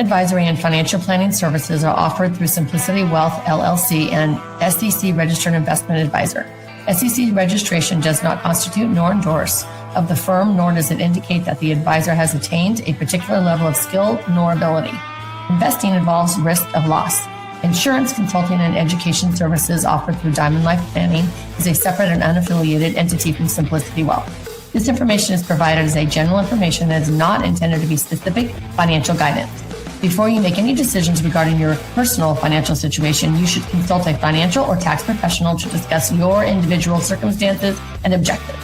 advisory and financial planning services are offered through Simplicity Wealth LLC and SEC Registered Investment Advisor. SEC registration does not constitute nor endorse of the firm, nor does it indicate that the advisor has attained a particular level of skill nor ability. Investing involves risk of loss. Insurance, consulting, and education services offered through Diamond Life Planning is a separate and unaffiliated entity from Simplicity Wealth. This information is provided as a general information and is not intended to be specific financial guidance. Before you make any decisions regarding your personal financial situation, you should consult a financial or tax professional to discuss your individual circumstances and objectives.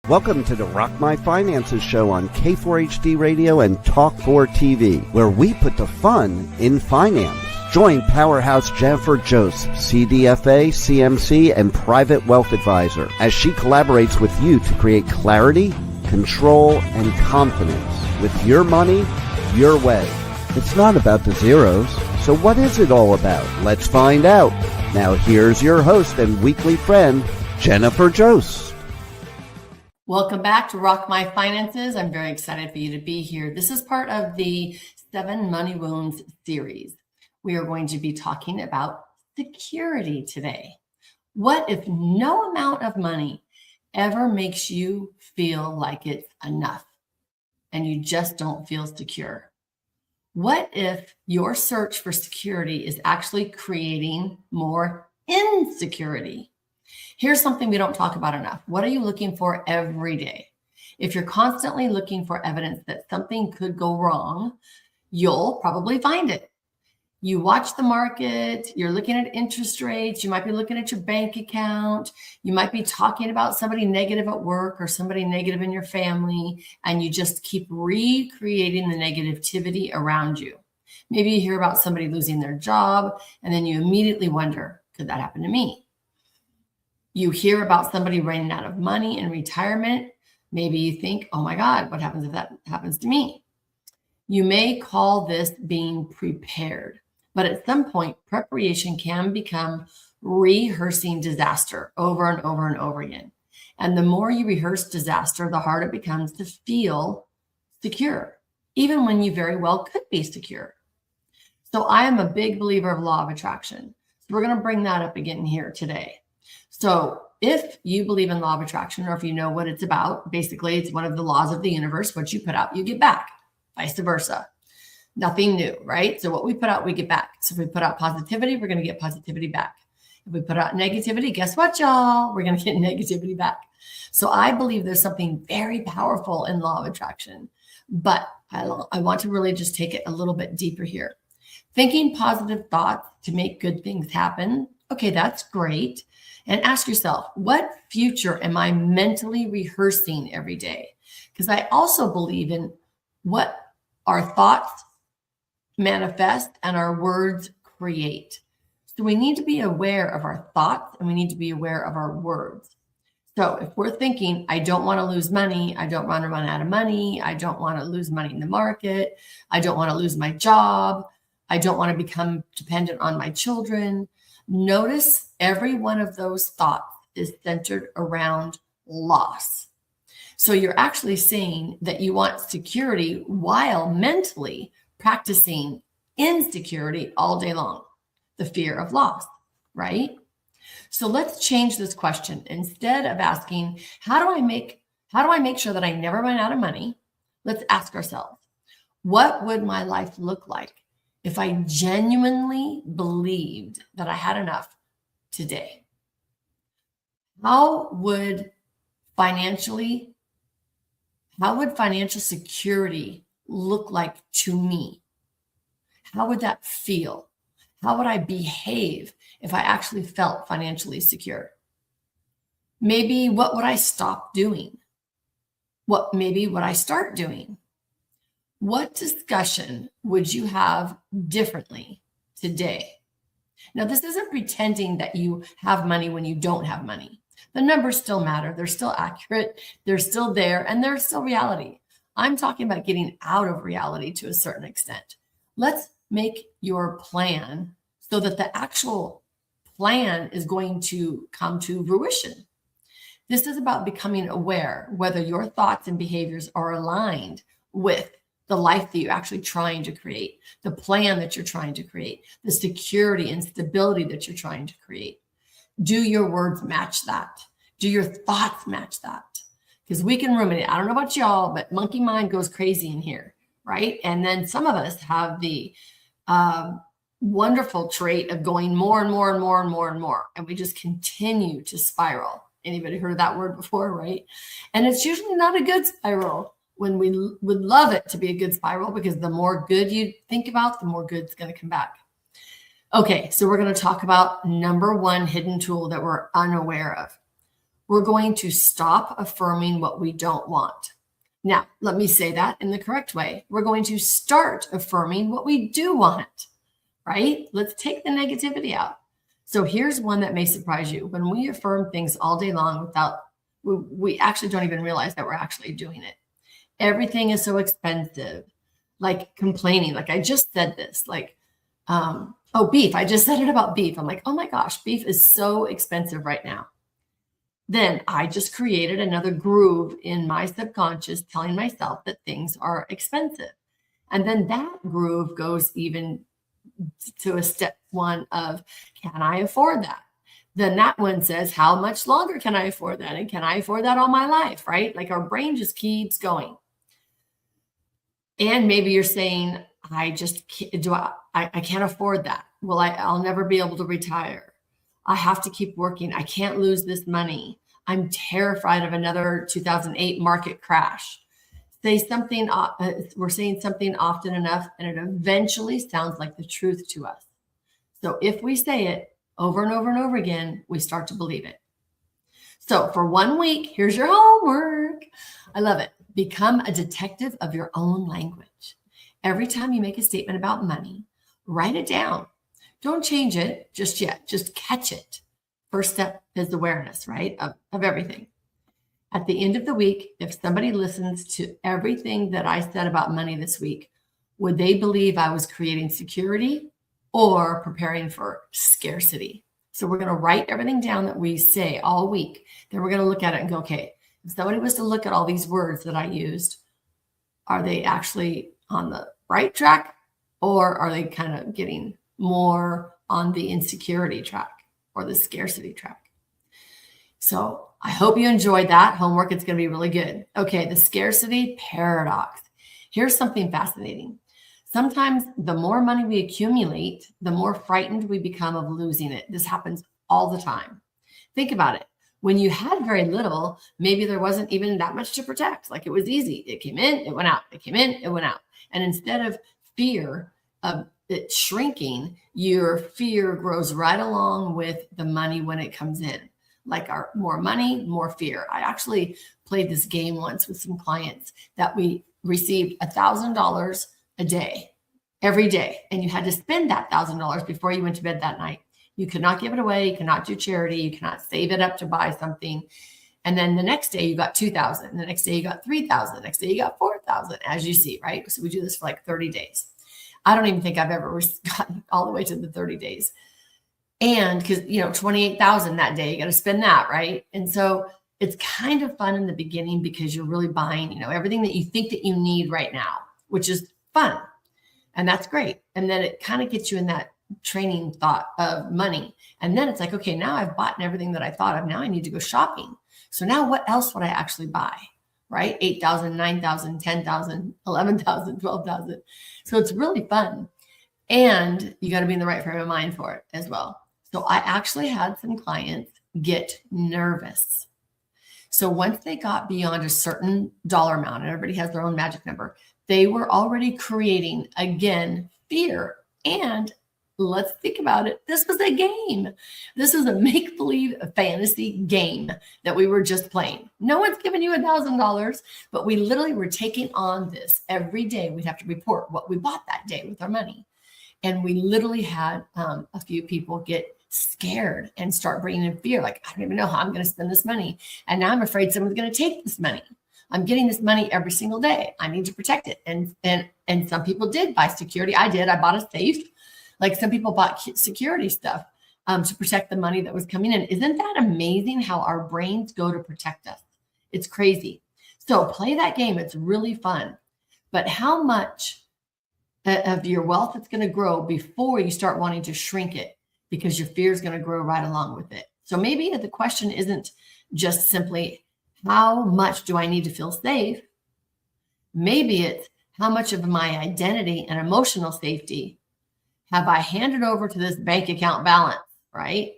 Welcome to the Rock My Finances show on K4HD Radio and Talk4 TV, where we put the fun in finance. Join Powerhouse Jennifer Joseph, CDFA, CMC, and Private Wealth Advisor, as she collaborates with you to create clarity, control, and confidence with your money, your way. It's not about the zeros, so what is it all about? Let's find out. Now here's your host and weekly friend, Jennifer Joseph. Welcome back to Rock My Finances. I'm very excited for you to be here. This is part of the 7 Money Wounds series. We are going to be talking about security today. What if no amount of money ever makes you feel like it's enough and you just don't feel secure? What if your search for security is actually creating more insecurity? Here's something we don't talk about enough. What are you looking for every day? If you're constantly looking for evidence that something could go wrong, you'll probably find it. You watch the market, you're looking at interest rates, you might be looking at your bank account, you might be talking about somebody negative at work or somebody negative in your family, and you just keep recreating the negativity around you. Maybe you hear about somebody losing their job, and then you immediately wonder, could that happen to me? You hear about somebody running out of money in retirement. Maybe you think, oh my God, what happens if that happens to me? You may call this being prepared, but at some point, preparation can become rehearsing disaster over and over and over again. And the more you rehearse disaster, the harder it becomes to feel secure, even when you very well could be secure. So I am a big believer of law of attraction. So we're going to bring that up again here today. So if you believe in law of attraction, or if you know what it's about, basically it's one of the laws of the universe. What you put out, you get back, vice versa. Nothing new, right? So what we put out, we get back. So if we put out positivity, we're going to get positivity back. If we put out negativity, guess what, y'all? We're going to get negativity back. So I believe there's something very powerful in law of attraction, but I want to really just take it a little bit deeper here. Thinking positive thoughts to make good things happen. Okay, that's great. And ask yourself, what future am I mentally rehearsing every day? Because I also believe in what our thoughts manifest and our words create. So we need to be aware of our thoughts and we need to be aware of our words. So if we're thinking, I don't want to lose money, I don't want to run out of money, I don't want to lose money in the market, I don't want to lose my job, I don't want to become dependent on my children. Notice every one of those thoughts is centered around loss. So you're actually saying that you want security while mentally practicing insecurity all day long, the fear of loss, right? So let's change this question. Instead of asking, how do I make sure that I never run out of money? Let's ask ourselves, what would my life look like if I genuinely believed that I had enough today? How would financial security look like to me? How would that feel? How would I behave if I actually felt financially secure? Maybe what would I stop doing? What maybe would I start doing? What discussion would you have differently today? Now, this isn't pretending that you have money when you don't have money. The numbers still matter. They're still accurate. They're still there, and they're still reality. I'm talking about getting out of reality to a certain extent. Let's make your plan so that the actual plan is going to come to fruition. This is about becoming aware whether your thoughts and behaviors are aligned with the life that you're actually trying to create, the plan that you're trying to create, the security and stability that you're trying to create. Do your words match that? Do your thoughts match that? Because we can ruminate. I don't know about y'all, but monkey mind goes crazy in here, right? And then some of us have the wonderful trait of going more and more and more and more and more. And we just continue to spiral. Anybody heard of that word before, right? And it's usually not a good spiral when we would love it to be a good spiral, because the more good you think about, the more good's going to come back. Okay, so we're going to talk about number one hidden tool that we're unaware of. We're going to stop affirming what we don't want. Now, let me say that in the correct way. We're going to start affirming what we do want, right? Let's take the negativity out. So here's one that may surprise you. When we affirm things all day long we actually don't even realize that we're actually doing it. Everything is so expensive, like complaining. Like I just said this, like, beef. I just said it about beef. I'm like, oh my gosh, beef is so expensive right now. Then I just created another groove in my subconscious telling myself that things are expensive. And then that groove goes even to a step one of, can I afford that? Then that one says, how much longer can I afford that? And can I afford that all my life, right? Like our brain just keeps going. And maybe you're saying, I can't afford that. Well, I'll never be able to retire. I have to keep working. I can't lose this money. I'm terrified of another 2008 market crash. Say something, we're saying something often enough, and it eventually sounds like the truth to us. So if we say it over and over and over again, we start to believe it. So for 1 week, here's your homework. I love it. Become a detective of your own language. Every time you make a statement about money, write it down. Don't change it just yet. Just catch it. First step is awareness, right? Of everything. At the end of the week, if somebody listens to everything that I said about money this week, would they believe I was creating security or preparing for scarcity? So we're going to write everything down that we say all week. Then we're going to look at it and go, okay, if somebody was to look at all these words that I used, are they actually on the right track, or are they kind of getting more on the insecurity track or the scarcity track? So I hope you enjoyed that homework. It's going to be really good. Okay, the scarcity paradox. Here's something fascinating. Sometimes the more money we accumulate, the more frightened we become of losing it. This happens all the time. Think about it. When you had very little, maybe there wasn't even that much to protect. Like it was easy. It came in, it went out. It came in, it went out. And instead of fear of it shrinking, your fear grows right along with the money when it comes in. Like our more money, more fear. I actually played this game once with some clients that we received $1,000 a day, every day. And you had to spend that $1,000 before you went to bed that night. You could not give it away. You cannot do charity. You cannot save it up to buy something. And then the next day you got 2,000. The next day you got 3,000. The next day you got 4,000, as you see, right? So we do this for like 30 days. I don't even think I've ever gotten all the way to the 30 days. And because, 28,000 that day, you got to spend that, right? And so it's kind of fun in the beginning because you're really buying, everything that you think that you need right now, which is fun. And that's great. And then it kind of gets you in that training thought of money. And then it's like, okay, now I've bought everything that I thought of. Now I need to go shopping. So now what else would I actually buy? Right? 8,000, 9,000, 10,000, 11,000, 12,000. So it's really fun. And you got to be in the right frame of mind for it as well. So I actually had some clients get nervous. So once they got beyond a certain dollar amount, and everybody has their own magic number, they were already creating, again, fear. And let's think about it. This was a game. This was a make-believe fantasy game that we were just playing. No one's giving you $1,000, but we literally were taking on this every day. We'd have to report what we bought that day with our money. And we literally had a few people get scared and start bringing in fear. Like, I don't even know how I'm going to spend this money. And now I'm afraid someone's going to take this money. I'm getting this money every single day. I need to protect it. And some people did buy security. I did. I bought a safe. Like some people bought security stuff to protect the money that was coming in. Isn't that amazing how our brains go to protect us? It's crazy. So play that game. It's really fun. but how much of your wealth is going to grow before you start wanting to shrink it because your fear is going to grow right along with it. So maybe the question isn't just simply, how much do I need to feel safe? Maybe it's, how much of my identity and emotional safety have I handed over to this bank account balance, right?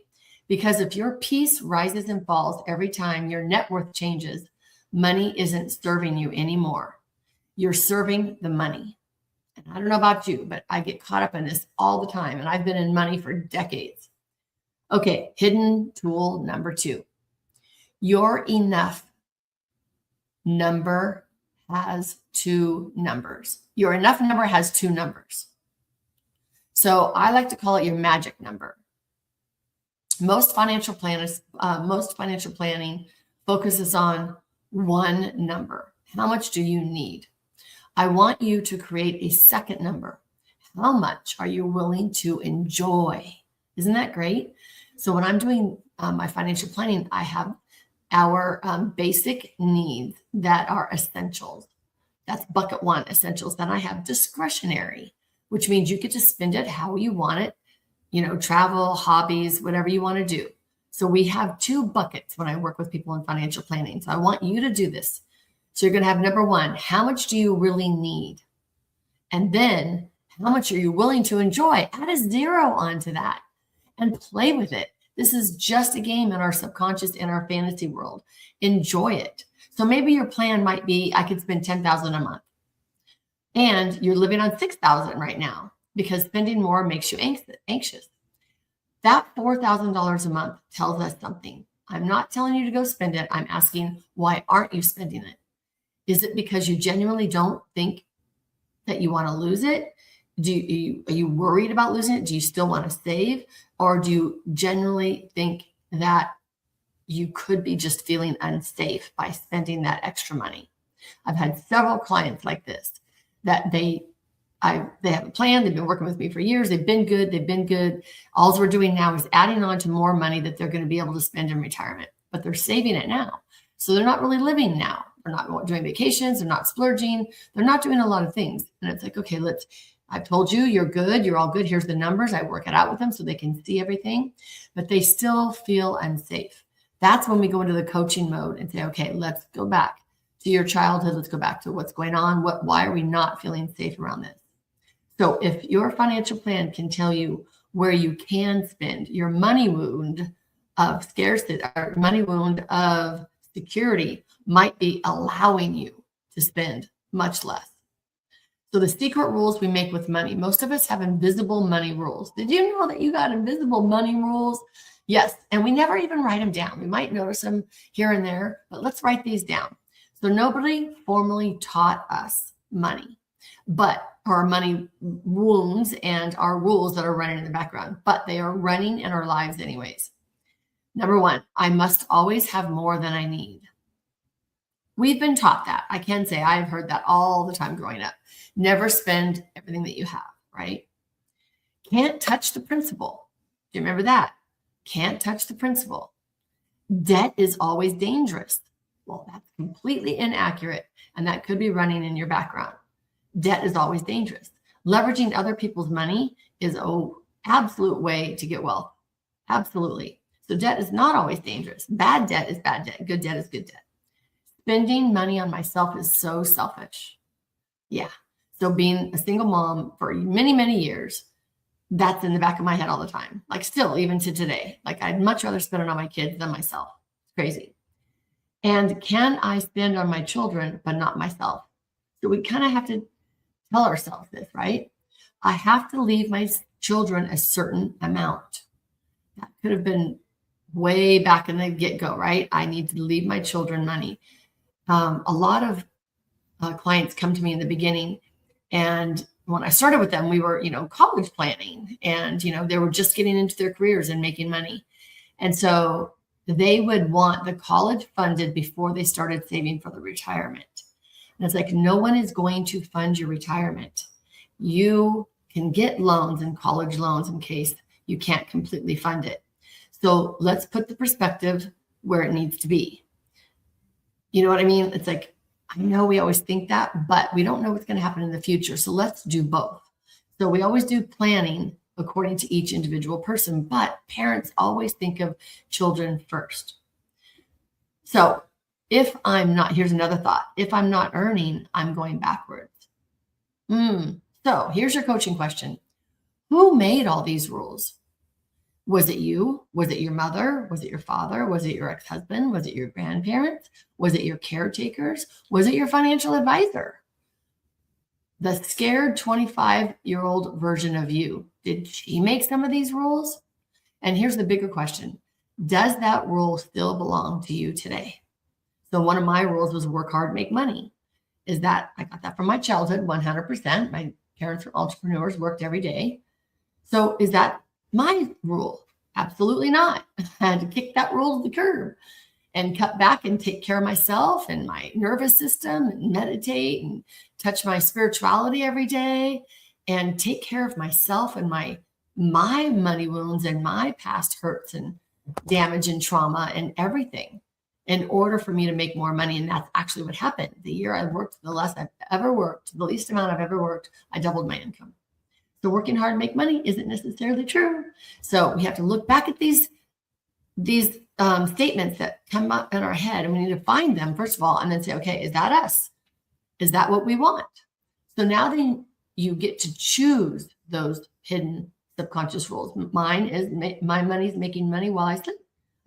Because if your peace rises and falls every time your net worth changes, money isn't serving you anymore. You're serving the money. And I don't know about you, but I get caught up in this all the time. And I've been in money for decades. Okay, hidden tool number 2. Your enough number has 2 numbers. Your enough number has 2 numbers. So I like to call it your magic number. Most financial planning focuses on one number. How much do you need? I want you to create a second number. How much are you willing to enjoy? Isn't that great? So when I'm doing my financial planning, I have our basic needs that are essentials. That's bucket 1, essentials. Then I have discretionary, which means you get to spend it how you want it, travel, hobbies, whatever you want to do. So we have 2 buckets when I work with people in financial planning. So I want you to do this. So you're going to have number 1, how much do you really need? And then how much are you willing to enjoy? Add a 0 onto that and play with it. This is just a game in our subconscious, in our fantasy world. Enjoy it. So maybe your plan might be, I could spend $10,000 a month. And you're living on $6,000 right now because spending more makes you anxious. That $4,000 a month tells us something. I'm not telling you to go spend it. I'm asking, why aren't you spending it? Is it because you genuinely don't think that you want to lose it? Are you worried about losing it? Do you still want to save? Or do you genuinely think that you could be just feeling unsafe by spending that extra money? I've had several clients like this, that they have a plan. They've been working with me for years. They've been good. All we're doing now is adding on to more money that they're going to be able to spend in retirement, but they're saving it now. So they're not really living now. They're not doing vacations. They're not splurging. They're not doing a lot of things. And it's like, okay, I've told you, you're good. You're all good. Here's the numbers. I work it out with them so they can see everything, but they still feel unsafe. That's when we go into the coaching mode and say, okay, let's go back to your childhood. Let's go back to what's going on. Why are we not feeling safe around this? So if your financial plan can tell you where you can spend, your money wound of scarcity, or money wound of security might be allowing you to spend much less. So the secret rules we make with money, most of us have invisible money rules. Did you know that you got invisible money rules? Yes. And we never even write them down. We might notice them here and there, but let's write these down. So nobody formally taught us money, but our money wounds and our rules that are running in the background, but they are running in our lives anyways. Number 1, I must always have more than I need. We've been taught that. I can say I've heard that all the time growing up. Never spend everything that you have, right? Can't touch the principal. Do you remember that? Can't touch the principal. Debt is always dangerous. Well, that's completely inaccurate, and that could be running in your background. Debt is always dangerous. Leveraging other people's money is an absolute way to get wealth. Absolutely. So debt is not always dangerous. Bad debt is bad debt. Good debt is good debt. Spending money on myself is so selfish. Yeah. So being a single mom for many, many years, that's in the back of my head all the time. Like still, even to today, like I'd much rather spend it on my kids than myself. It's crazy. And can I spend on my children, but not myself? So we kind of have to tell ourselves this, right? I have to leave my children a certain amount. That could have been way back in the get-go, right? I need to leave my children money. A lot of clients come to me in the beginning, and when I started with them, we were, college planning, and, they were just getting into their careers and making money. And so they would want the college funded before they started saving for the retirement. And it's like, no one is going to fund your retirement. You can get loans and college loans in case you can't completely fund it. So let's put the perspective where it needs to be. You know what I mean? It's like, I know we always think that, but we don't know what's going to happen in the future. So let's do both. So we always do planning according to each individual person, but parents always think of children first. So if I'm not, here's another thought. If I'm not earning, I'm going backwards. So here's your coaching question. Who made all these rules? Was it you? Was it your mother? Was it your father? Was it your ex-husband? Was it your grandparents? Was it your caretakers? Was it your financial advisor? The scared 25-year-old version of you, did she make some of these rules? And here's the bigger question. Does that rule still belong to you today? So one of my rules was work hard, make money. Is that, I got that from my childhood, 100%. My parents were entrepreneurs, worked every day. So is that my rule? Absolutely not. I had to kick that rule to the curb and cut back and take care of myself and my nervous system and meditate and touch my spirituality every day and take care of myself and my money wounds and my past hurts and damage and trauma and everything in order for me to make more money. And that's actually what happened. The year I worked, the less I've ever worked, the least amount I've ever worked, I doubled my income. So working hard to make money isn't necessarily true. So we have to look back at these statements that come up in our head, and we need to find them first of all, and then say, okay, is that us? Is that what we want? So now then you get to choose those hidden subconscious rules. Mine is my money's making money while I sleep.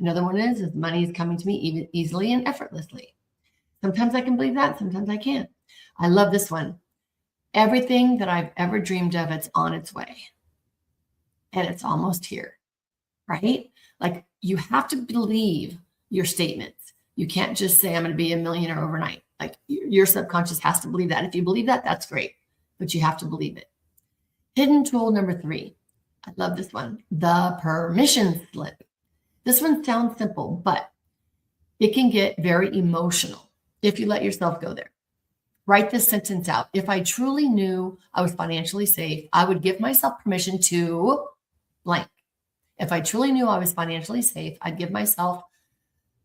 Another one is money is coming to me even easily and effortlessly. Sometimes I can believe that, sometimes I can't. I love this one. Everything that I've ever dreamed of, it's on its way. And it's almost here, right? Like you have to believe your statements. You can't just say, I'm going to be a millionaire overnight. Like your subconscious has to believe that. If you believe that, that's great, but you have to believe it. Hidden tool number 3. I love this one. The permission slip. This one sounds simple, but it can get very emotional if you let yourself go there. Write this sentence out. If I truly knew I was financially safe, I would give myself permission to blank. If I truly knew I was financially safe, I'd give myself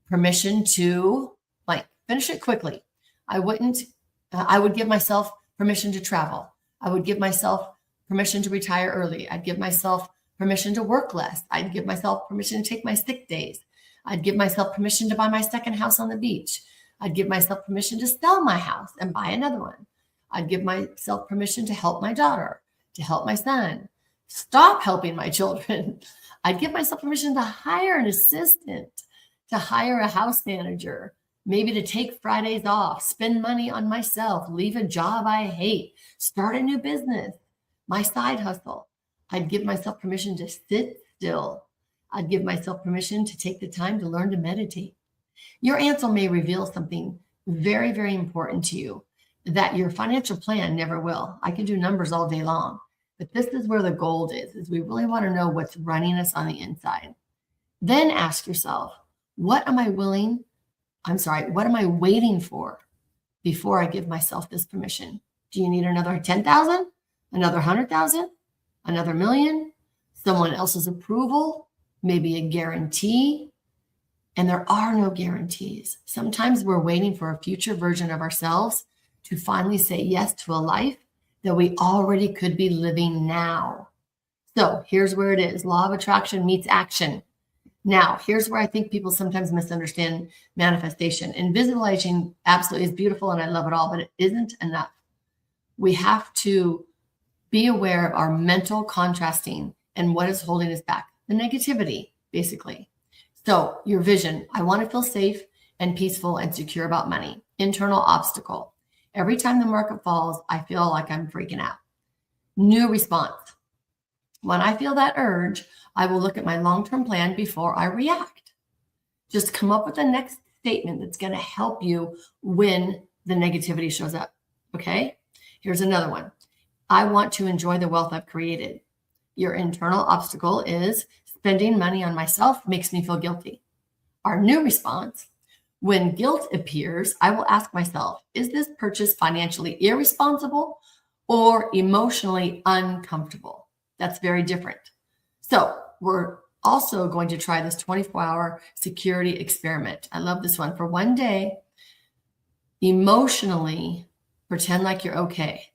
permission to blank. Finish it quickly. I would give myself permission to travel. I would give myself permission to retire early. I'd give myself permission to work less. I'd give myself permission to take my sick days. I'd give myself permission to buy my second house on the beach. I'd give myself permission to sell my house and buy another one. I'd give myself permission to help my daughter, to help my son, stop helping my children. I'd give myself permission to hire an assistant, to hire a house manager, maybe to take Fridays off, spend money on myself, leave a job I hate, start a new business, my side hustle. I'd give myself permission to sit still. I'd give myself permission to take the time to learn to meditate. Your answer may reveal something very, very important to you that your financial plan never will. I could do numbers all day long, but this is where the gold is we really want to know what's running us on the inside. Then ask yourself, what am I waiting for before I give myself this permission? Do you need another 10,000, another 100,000, another million, someone else's approval, maybe a guarantee? And there are no guarantees. Sometimes we're waiting for a future version of ourselves to finally say yes to a life that we already could be living now. So here's where it is. Law of attraction meets action. Now, here's where I think people sometimes misunderstand manifestation. And visualizing absolutely is beautiful and I love it all, but it isn't enough. We have to be aware of our mental contrasting and what is holding us back. The negativity, basically. So your vision, I want to feel safe and peaceful and secure about money. Internal obstacle. Every time the market falls, I feel like I'm freaking out. New response. When I feel that urge, I will look at my long-term plan before I react. Just come up with the next statement that's going to help you when the negativity shows up. Okay? Here's another one. I want to enjoy the wealth I've created. Your internal obstacle is spending money on myself makes me feel guilty. Our new response, when guilt appears, I will ask myself, is this purchase financially irresponsible or emotionally uncomfortable? That's very different. So we're also going to try this 24-hour security experiment. I love this one. For one day, Emotionally, pretend like you're okay.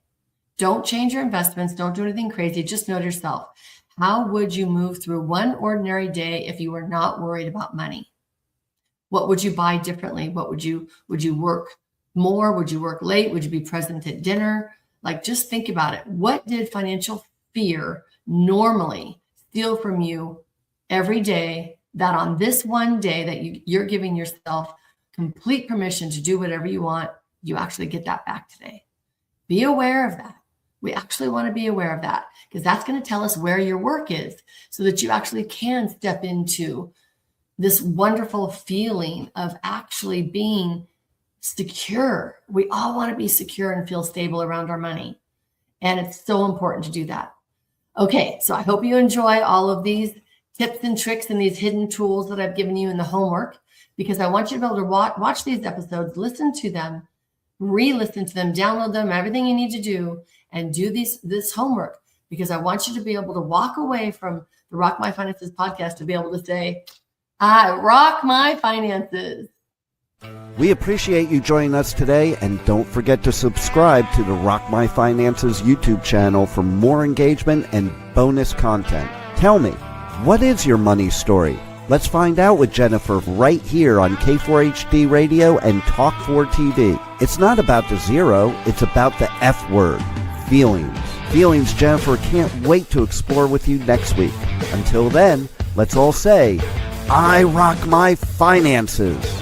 Don't change your investments. Don't do anything crazy. Just know to yourself, how would you move through one ordinary day if you were not worried about money? What would you buy differently? Would you work more? Would you work late? Would you be present at dinner? Like, just think about it. What did financial fear normally steal from you every day, that on this one day that you're giving yourself complete permission to do whatever you want, you actually get that back today? Be aware of that. We actually want to be aware of that, because that's going to tell us where your work is, so that you actually can step into this wonderful feeling of actually being secure. We all want to be secure and feel stable around our money. And it's so important to do that. Okay, so I hope you enjoy all of these tips and tricks and these hidden tools that I've given you in the homework, because I want you to be able to watch these episodes, listen to them, re-listen to them, download them, everything you need to do, and do this homework, because I want you to be able to walk away from the Rock My Finances podcast to be able to say, I rock my finances. We appreciate you joining us today, and don't forget to subscribe to the Rock My Finances YouTube channel for more engagement and bonus content. Tell me, what is your money story? Let's find out with Jennifer right here on K4HD Radio and Talk4 TV. It's not about the zero, it's about the F word, feelings. Feelings Jennifer can't wait to explore with you next week. Until then, let's all say, I rock my finances.